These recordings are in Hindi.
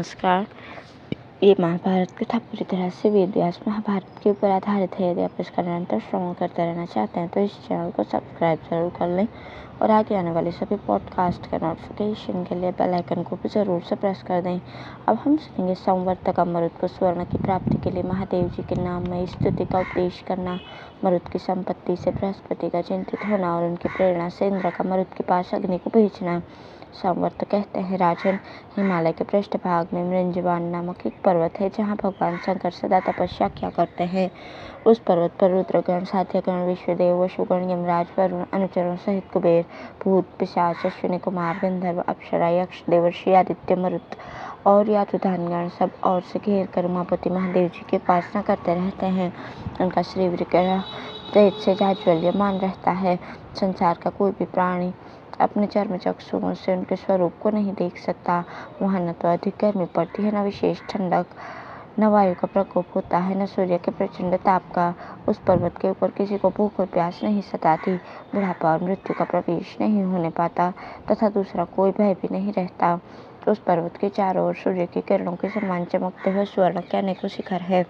नमस्कार। ये महाभारत कथा पूरी तरह से वेद व्यास महाभारत के ऊपर आधारित है। यदि आप इसका निरंतर श्रवण करते रहना चाहते हैं तो इस चैनल को सब्सक्राइब जरूर कर लें और आगे आने वाले सभी पॉडकास्ट का नोटिफिकेशन के लिए बेल आइकन को भी जरूर से प्रेस कर दें। अब हम सुनेंगे संवर्तक मरुत को स्वर्ण की प्राप्ति के लिए महादेव जी के नाम में स्तुति का उपदेश करना, मरुत की संपत्ति से बृहस्पति का चिंतित होना और उनकी प्रेरणा से इंद्र का मरुत के पास अग्नि को भेजना। संवर्त कहते हैं, राजन, हिमालय के पृष्ठभाग में मृंजवान नामक एक पर्वत है जहाँ भगवान शंकर सदा तपस्या किया करते हैं। उस पर्वत पर रुद्रगण, साध्यगण, विश्वदेव, वसुगण, यमराज, वरुण, अनुचरों सहित कुबेर, भूत, पिशाच, अश्विनी कुमार, गंधर्व, अप्सरा, यक्ष, देवर्षि, आदित्य, मरुत और यातुधानगण सब और से घेर कर उमापति महादेव जी की उपासना करते रहते हैं। उनका श्री विग्रह तेज से जाज्वल्यमान रहता है। संसार का कोई भी प्राणी अपने चर्म चक्षुओं से उनके स्वरूप को नहीं देख सकता। वहाँ न तो अधिक गर्मी पड़ती है, न विशेष ठंडक, न वायु का प्रकोप होता है, न सूर्य के प्रचंड ताप का। उस पर्वत के ऊपर किसी को भूख और प्यास नहीं सताती, बुढ़ापा और मृत्यु का प्रवेश नहीं होने पाता तथा दूसरा कोई भय भी नहीं रहता। उस पर्वत के चारों ओर सूर्य की किरणों के समान चमकते हुए स्वर्ण के अनेकों शिखर है।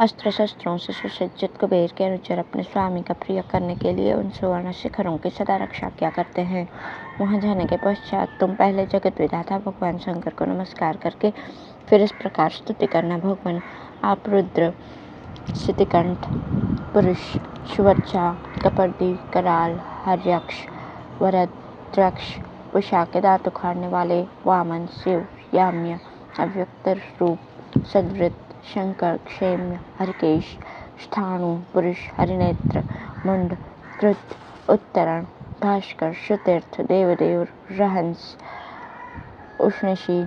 अस्त्र शस्त्रों से सुसज्जित कुबेर के अनुचर अपने स्वामी का प्रिय करने के लिए उन सुवर्ण शिखरों की सदा रक्षा किया करते हैं। वहां जाने के पश्चात तुम पहले जगत विधाता भगवान शंकर को नमस्कार करके फिर इस प्रकार स्तुति करना, भगवान आप रुद्र, शितिकंठ, पुरुष, सुवच्छा, कपर्दी, कराल, हर्यक्ष, वरद्रक्ष, उषा के दांत उखाड़ने वाले, वामन, शिव, याम्य, अव्यक्त रूप, सद्वृत, शंकर, क्षेम्य, हरिकेश, स्थाणु, पुरुष, हरिनेत्र, मुंड, कृत, उत्तरण, भास्कर, श्रुतीर्थ, देवदेव, रहंस, उष्णशी,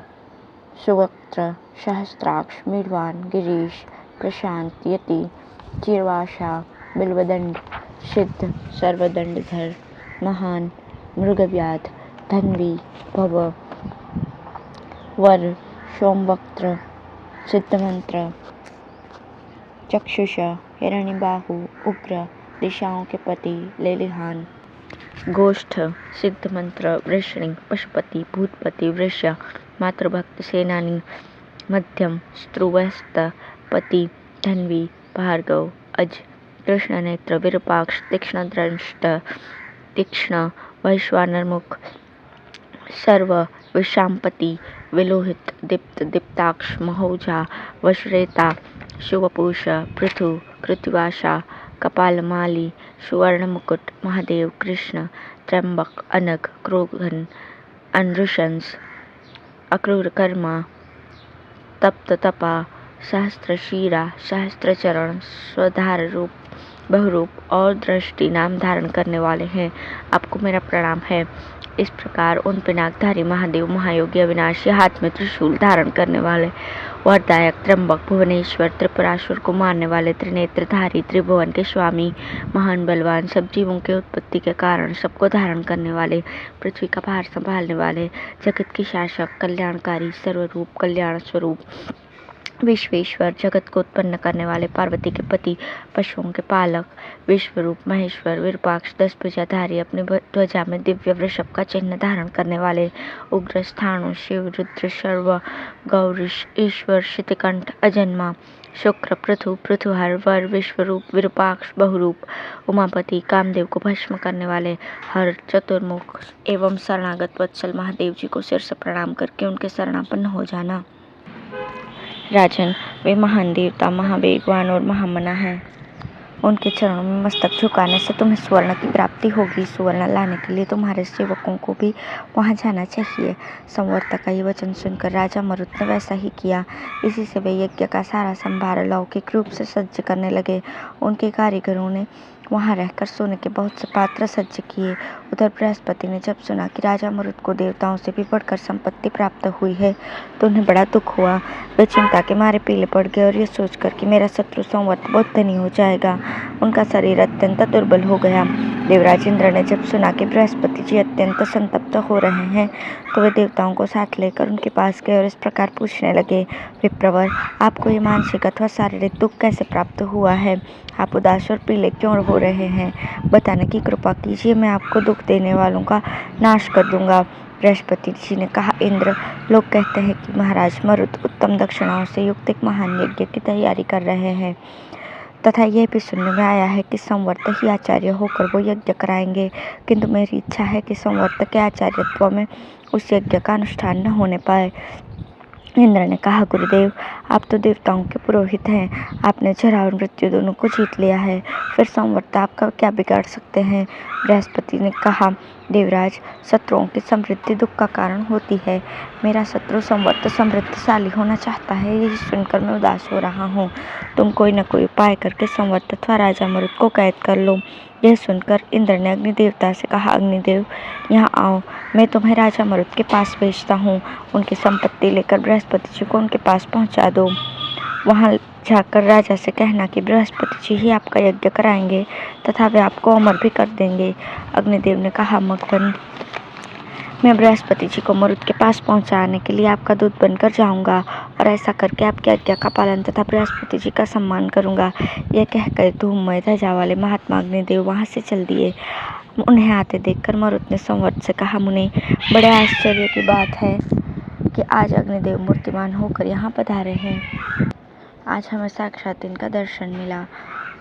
सुवक्त्र, सहस्त्राक्ष, मीढवान, गिरीश, प्रशांत, यति, चिरवाशा, बिल्वदंड, सिद्ध, सर्वदंडधर, महान, मृगव्याध, धन्वी, भव, वर, सोमवक्त्र, सिद्धमंत्र, चक्षुष, हिरण्यबाहु, उग्र, दिशाओं के पति, लेलिहान, गोष्ठ, सिद्धमंत्र, वृषणी, पशुपति, भूतपति, वृष्य, मातृभक्त, सेनानी, मध्यम, स्त्रुवस्त, पति, धन्वी, भार्गव, अज, कृष्णनेत्र, विरूपाक्ष, तीक्ष्ण दंष्ट, तीक्ष्ण, वैश्वानरमुख, सर्व, विषांपति, विलोहित, दीप्त, दीप्ताक्ष, महोजा, वश्रेता, शिवपूष, पृथु, कृतिवाशा, कपालमाली, सुवर्णमुकुट, महादेव, कृष्ण, त्र्यंबक, अनग, क्रोधन, अनृशंस, अक्रूरकर्मा, तप्त तपा, सहस्त्रशीरा, सहस्त्रचरण, स्वधार रूप, बहुरूप और दृष्टि नाम धारण करने वाले हैं। आपको मेरा प्रणाम है। इस प्रकार उन पिनाकधारी महादेव, महायोगी, अविनाशी, हाथ में त्रिशूल धारण करने वाले, वरदायक, त्र्यंबक, भुवनेश्वर, त्रिपुरासुर को मारने वाले, त्रिनेत्रधारी, त्रिभुवन के स्वामी, महान बलवान, सब जीवों के उत्पत्ति के कारण सबको धारण करने वाले, पृथ्वी का भार संभालने वाले, जगत के शासक, कल्याणकारी, सर्वरूप, कल्याण स्वरूप, विश्वेश्वर, जगत को उत्पन्न करने वाले, पार्वती के पति, पशुओं के पालक, विश्वरूप, महेश्वर, विरूपाक्ष, 10 भुजाधारी, अपनी ध्वजा में दिव्य वृषभ का चिन्ह धारण करने वाले, उग्र, स्थाणु, शिव, रुद्र, सर्व, गौरीश, ईश्वर, शितिकंठ, अजन्मा, शुक्र, पृथु, पृथुहर, वर, विश्वरूप, विरूपाक्ष, बहुरूप, उमापति, कामदेव को भस्म करने वाले, हर, चतुर्मुख एवं शरणागत वत्सल महादेव जी को सिर से प्रणाम करके उनके शरणापन्न हो जाना। राजन, वे महान देवता, महावेगवान और महामना हैं। उनके चरणों में मस्तक झुकाने से तुम्हें स्वर्ण की प्राप्ति होगी। सुवर्ण लाने के लिए तुम्हारे सेवकों को भी वहां जाना चाहिए। संवर्तक का ये वचन सुनकर राजा मरुत ने वैसा ही किया। इसी से वे यज्ञ का सारा संभार लौकिक रूप से सज्ज करने लगे। उनके कारीगरों ने वहां रहकर सोने के बहुत से पात्र सज्ज किए। उधर बृहस्पति ने जब सुना कि राजा मरुत को देवताओं से भी बढ़कर संपत्ति प्राप्त हुई है तो उन्हें बड़ा दुख हुआ। वे चिंता के मारे पीले पड़ गए और ये सोचकर कि मेरा शत्रु संवर्त बहुत धनी हो जाएगा, उनका शरीर अत्यंत दुर्बल हो गया। देवराज इंद्र ने जब सुना कि बृहस्पति जी अत्यंत संतप्त हो रहे हैं तो वे देवताओं को साथ लेकर उनके पास गए और इस प्रकार पूछने लगे, विप्रवर, आपको ये मानसिक अथवा शारीरिक दुख कैसे प्राप्त हुआ है? आप उदास और पीले क्यों हो रहे हैं? बताने की कृपा कीजिए, मैं आपको दुख देने वालों का नाश कर दूंगा। बृहस्पति जी ने कहा, इंद्र, लोग कहते हैं कि महाराज मरुत उत्तम दक्षिणाओं से युक्त एक महान यज्ञ की तैयारी कर रहे हैं तथा यह भी सुनने में आया है कि संवर्त ही आचार्य होकर वो यज्ञ कराएंगे, किंतु मेरी इच्छा है कि संवर्त के आचार्यत्व में उस यज्ञ का अनुष्ठान न होने पाए। इंद्र ने कहा, गुरुदेव, आप तो देवताओं के पुरोहित हैं, आपने जरा और मृत्यु दोनों को जीत लिया है, फिर संवर्त आपका क्या बिगाड़ सकते हैं। बृहस्पति ने कहा, देवराज, शत्रुओं की समृद्धि दुख का कारण होती है। मेरा शत्रु संवर्त समृद्धशाली होना चाहता है, यही सुनकर मैं उदास हो रहा हूँ। तुम कोई न कोई उपाय करके संवर्त अथवा राजा मरुत को कैद कर लो। यह सुनकर इंद्र ने अग्निदेवता से कहा, अग्निदेव, यहाँ आओ, मैं तुम्हें राजा मरुत के पास भेजता हूँ। उनकी संपत्ति लेकर बृहस्पति जी को उनके पास पहुँचा दो। वहाँ जाकर राजा से कहना कि बृहस्पति जी ही आपका यज्ञ कराएंगे तथा वे आपको अमर भी कर देंगे। अग्निदेव ने कहा, मगन, मैं बृहस्पति जी को मरुत के पास पहुंचाने के लिए आपका दूत बनकर जाऊंगा और ऐसा करके आपकी आज्ञा का पालन तथा बृहस्पति जी का सम्मान करूंगा। यह कहकर धूममय ध्वजा वाले महात्मा अग्निदेव वहां से चल दिए। उन्हें आते देखकर मरुत ने संवर्त से कहा, मुनि, बड़े आश्चर्य की बात है कि आज अग्निदेव मूर्तिमान होकर यहाँ पधारे हैं। आज हमें साक्षात इनका दर्शन मिला।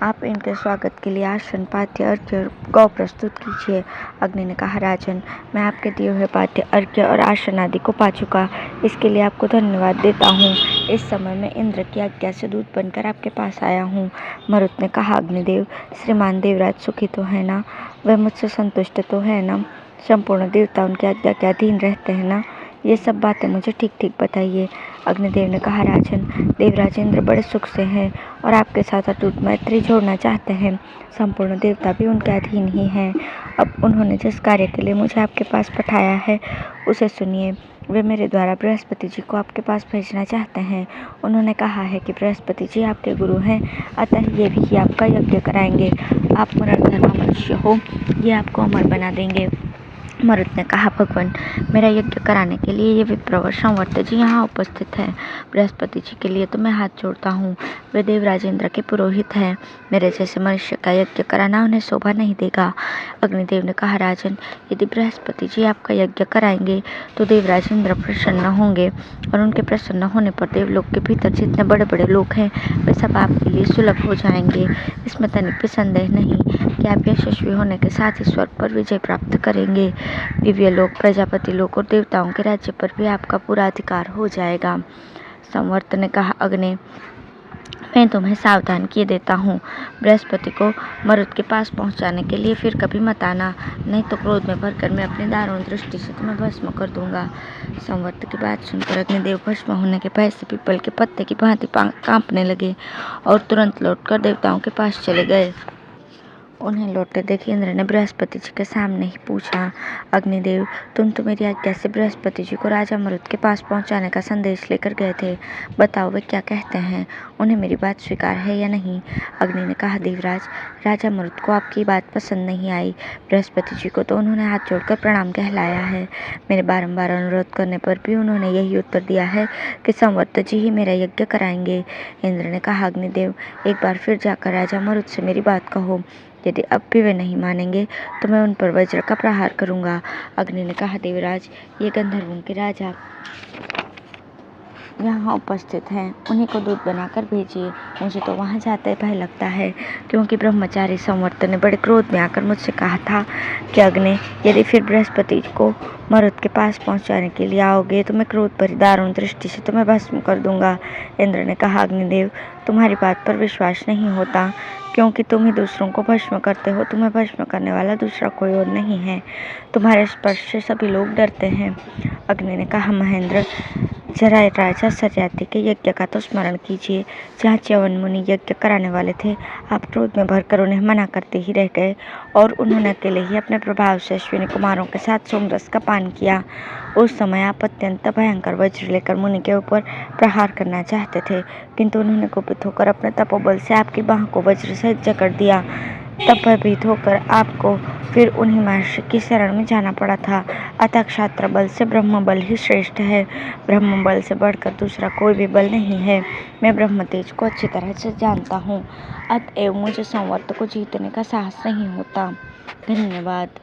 आप इनके स्वागत के लिए आसन, पाद्य, अर्घ्य और गौ प्रस्तुत कीजिए। अग्नि ने कहा, राजन, मैं आपके दिए हुए पाद्य, अर्घ्य और आसन आदि को पा चुका, इसके लिए आपको धन्यवाद देता हूँ। इस समय मैं इंद्र की आज्ञा से दूत बनकर आपके पास आया हूँ। मरुत ने कहा, अग्निदेव, श्रीमान देवराज सुखी तो है ना? वह मुझसे संतुष्ट तो है ना? संपूर्ण देवता उनकी आज्ञा के अधीन रहते हैं ना? ये सब बातें मुझे ठीक ठीक बताइए। अग्निदेव ने कहा, राजन, देवराज इंद्र बड़े सुख से हैं और आपके साथ अटूट मैत्री जोड़ना चाहते हैं। संपूर्ण देवता भी उनके अधीन ही हैं। अब उन्होंने जिस कार्य के लिए मुझे आपके पास पठाया है उसे सुनिए। वे मेरे द्वारा बृहस्पति जी को आपके पास भेजना चाहते हैं। उन्होंने कहा है कि बृहस्पति जी आपके गुरु हैं, अतः ये भी आपका यज्ञ कराएंगे। आप पुनर्धर्म मनुष्य हो, ये आपको अमर बना देंगे। मरुत ने कहा, भगवान, मेरा यज्ञ कराने के लिए ये विप्रवर संवर्त जी यहाँ उपस्थित हैं। बृहस्पति जी के लिए तो मैं हाथ जोड़ता हूँ। वे देवराज इंद्र के पुरोहित हैं। मेरे जैसे मनुष्य का यज्ञ कराना उन्हें शोभा नहीं देगा। अग्निदेव ने कहा, राजन, यदि बृहस्पति जी आपका यज्ञ कराएंगे तो देवराज इंद्र प्रसन्न होंगे और उनके प्रसन्न होने पर देवलोक के भीतर जितने बड़े बड़े लोग हैं वे सब आपके लिए सुलभ हो जाएंगे। इसमें तनिक भी संदेह नहीं कि आप यशस्वी होने के साथ ही स्वर्ग पर विजय प्राप्त करेंगे। दिव्य लोक, प्रजापति लोक और देवताओं के राज्य पर भी आपका पूरा अधिकार हो जाएगा। संवर्त ने कहा, अग्नि, मैं तुम्हें सावधान किए देता हूँ। बृहस्पति को मरुत के पास पहुँचाने के लिए फिर कभी मत आना, नहीं तो क्रोध में भरकर मैं अपनी दारुण दृष्टि से तुम्हें भस्म कर दूंगा। संवर्त की बात सुनकर अग्निदेव भस्म होने के भय से पीपल के पत्ते की भांति कांपने लगे और तुरंत लौटकर देवताओं के पास चले गए। उन्हें लौटते देख इंद्र ने बृहस्पति जी के सामने ही पूछा, अग्निदेव, तुम तो मेरी आज्ञा से बृहस्पति जी को राजा मरुत के पास पहुंचाने का संदेश लेकर गए थे। बताओ वे क्या कहते हैं? उन्हें मेरी बात स्वीकार है या नहीं? अग्नि ने कहा, देवराज, राजा मरुत को आपकी बात पसंद नहीं आई। बृहस्पति जी को तो उन्होंने हाथ जोड़कर प्रणाम कहलाया है। मेरे बारंबार अनुरोध करने पर भी उन्होंने यही उत्तर दिया है कि संवर्त जी ही मेरा यज्ञ कराएंगे। इंद्र ने कहा, अग्निदेव, एक बार फिर जाकर राजा मरुत से मेरी बात कहो। यदि अब भी वे नहीं मानेंगे तो मैं उन पर वज्र का प्रहार करूंगा। अग्नि ने कहा, देवराज, ये गंधर्वों के राजा यहाँ उपस्थित हैं, उन्हीं को दूत बनाकर भेजिए। मुझे तो वहाँ जाते भय लगता है, क्योंकि ब्रह्मचारी संवर्त ने बड़े क्रोध में आकर मुझसे कहा था कि अग्नि, यदि फिर बृहस्पति को मरुत के पास पहुँचाने के लिए आओगे तो मैं क्रोध भरी दारुण दृष्टि से तुम्हें भस्म कर दूंगा। इंद्र ने कहा, अग्निदेव, तुम्हारी बात पर विश्वास नहीं होता, क्योंकि तुम ही दूसरों को भस्म करते हो। तुम्हें भस्म करने वाला दूसरा कोई और नहीं है। तुम्हारे स्पर्श से सभी लोग डरते हैं। अग्नि ने कहा, महेंद्र, जरा राजा सत्यार्थी के यज्ञ का तो स्मरण कीजिए, जहाँ च्यवन मुनि यज्ञ कराने वाले थे। आप क्रोध में भरकर उन्हें मना करते ही रह गए और उन्होंने अकेले ही अपने प्रभाव से अश्विनी कुमारों के साथ सोमरस का पान किया। उस समय आप अत्यंत भयंकर वज्र लेकर मुनि के ऊपर प्रहार करना चाहते थे, किंतु उन्होंने कुपित होकर अपने तपोबल से आपकी बाह को वज्र से जकड़ दिया। तब भयभीत होकर आपको फिर उन्हीं महर्षि की शरण में जाना पड़ा था। अतः क्षात्र बल से ब्रह्म बल ही श्रेष्ठ है। ब्रह्म बल से बढ़कर दूसरा कोई भी बल नहीं है। मैं ब्रह्म तेज को अच्छी तरह से जानता हूँ, अतएव मुझे संवर्त को जीतने का साहस नहीं होता। धन्यवाद।